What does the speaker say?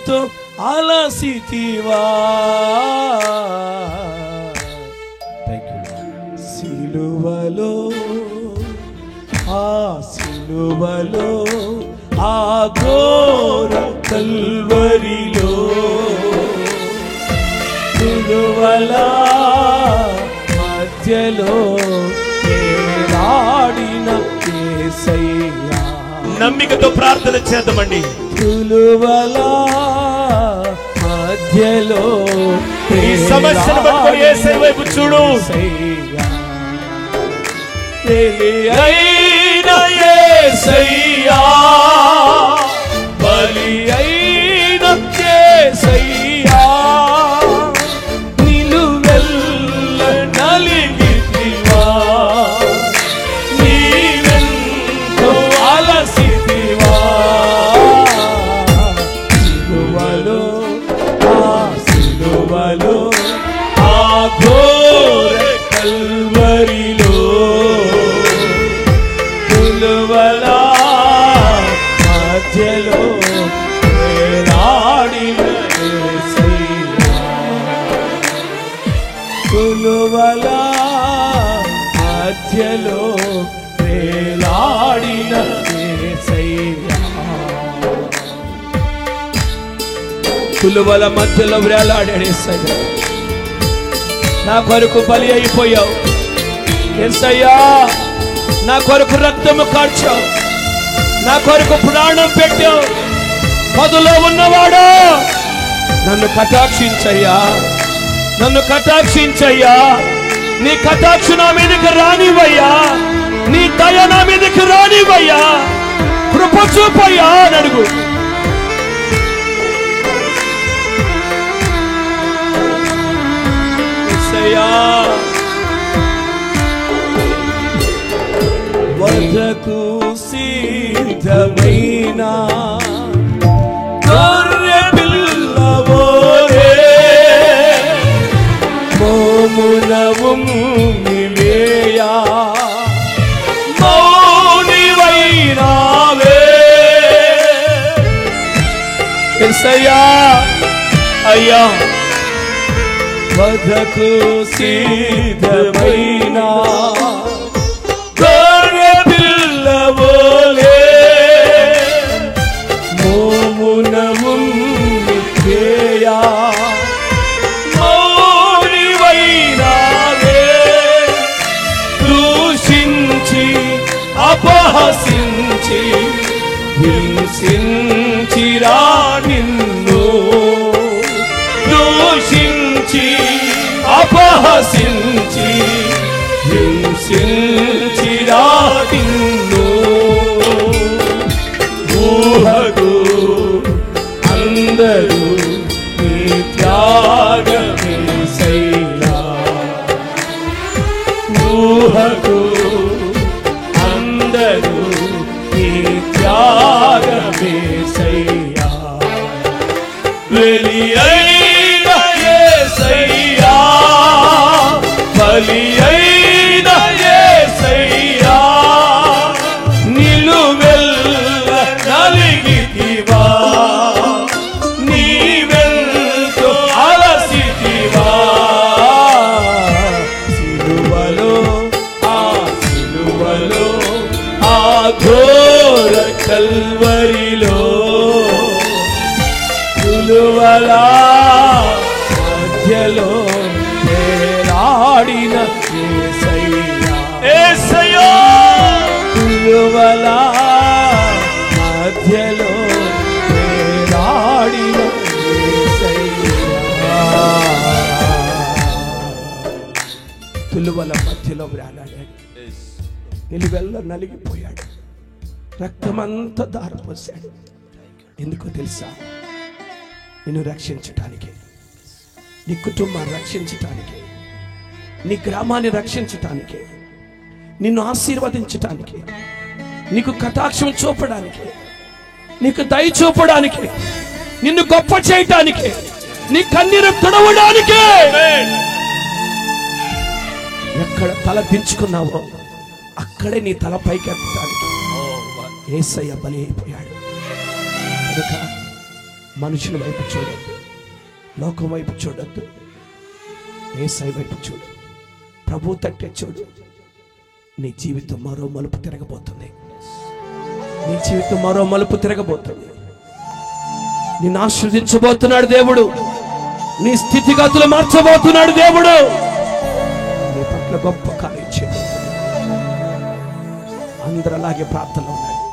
ఎంతో అలసితివా. సిలువలో ఆ సిలువలో ఆ ఘోర కల్వరిలో సిలువల మధ్యలో వేలాడిన యేసయ్యా. నమ్మికతో ప్రార్థన చేద్దామండి. సిలువల మధ్యలో ఈ సమస్యను పట్టుకొని యేసయ్య వైపు చూడు. అయిన యేసయ్యా, బలి అయిన యేసయ్యా, నిలువెల్ల నలిగితివా, నీవెంతో అలసితివా. సిలువలో ఆ సిలువలో ఆ ఘోర కల్వరిలో సిలువల మధ్యలో వేలాడిన యేసయ్యా. సిలువల మధ్యలో వేలాడిన యేసయ్యా. సిలువల మధ్యలో వేలాడాడు యేసయ్యా. నా కొరకు బలి అయిపోయావు యేసయ్యా. నా కొరకు రక్తము కార్చావు, నా కొరకు ప్రాణం పెట్టావు. పదులో ఉన్నవాడా నన్ను కటాక్షించయ్యా, నన్ను కటాక్షించయ్యా. నీ కటాక్ష నా మీదకి రానివయ్యా, నీ దయ నా మీదకి రానివయ్యా, కృప చూపయ్యా అడుగు. వదకు సిద్ధమైన గొర్రె పిల్లవోలే మోమున ఉమ్మివేయా మౌనివైనావే. యేసయ్యా అయ్యా, వదకు సిద్ధమైన గొర్రె పిల్లవోలే మోమున ఉమ్మివేయా మౌనివైనావే. దూషించి అపహసించి హింసించిరా నిన్ను, దూషించి అపహసించి హింసించిరా నిన్ను. ఊహకు అందరూ నీ త్యాగమేసయ్యా, ఊహకు అందరూ నీ త్యాగమేసయ్యా. వెలి అయిన యేసయ్యా, బలి అయిన యేసయ్యా, నిలువెల్ల నలిగితివా, నీవెంతో అలసితివా. సిలువలో ఆ సిలువలో ఆ ఘోర కల్వరిలో సిలువల మధ్యలో వేలాడిన యేసయ్యా. యేసయ్యా, సిలువల మధ్యలో వేలాడిన యేసయ్యా. సిలువల మధ్యలో వేలాడాడు, నిలువెల్ల నలిగిపోయాడు, రక్తమంతా దారపోసాడు. ఎందుకో తెలుసా? నిన్ను రక్షించటానికి, నీ కుటుంబాన్ని రక్షించటానికి, నీ గ్రామాన్ని రక్షించటానికి, నిన్ను ఆశీర్వదించటానికి, నీకు కటాక్షం చూపడానికి, నీకు దయ చూపడానికి, నిన్ను గొప్ప చేయటానికి, నీ కన్నీరు తుడవడానికి. ఎక్కడ తల దించుకున్నావో అక్కడే నీ తల పైకెత్తడానికి యేసయ్య బలి అయిపోయాడు. కనుక మనుషుల వైపు చూడొద్దు, లోకం వైపు చూడొద్దు, యేసయ్య వైపు చూడు, ప్రభు తట్టే చూడు. నీ జీవితం మరో మలుపు తిరగబోతుంది. నీ జీవితం మరో మలుపు తిరగబోతుంది. నిన్ను ఆశీర్వదించబోతున్నాడు దేవుడు. నీ స్థితిగతులు మార్చబోతున్నాడు దేవుడు. నీ పట్ల గొప్ప కార్యం చేయబోతున్నాడు. అందరూ అలాగే ప్రార్థనలో ఉన్నారు.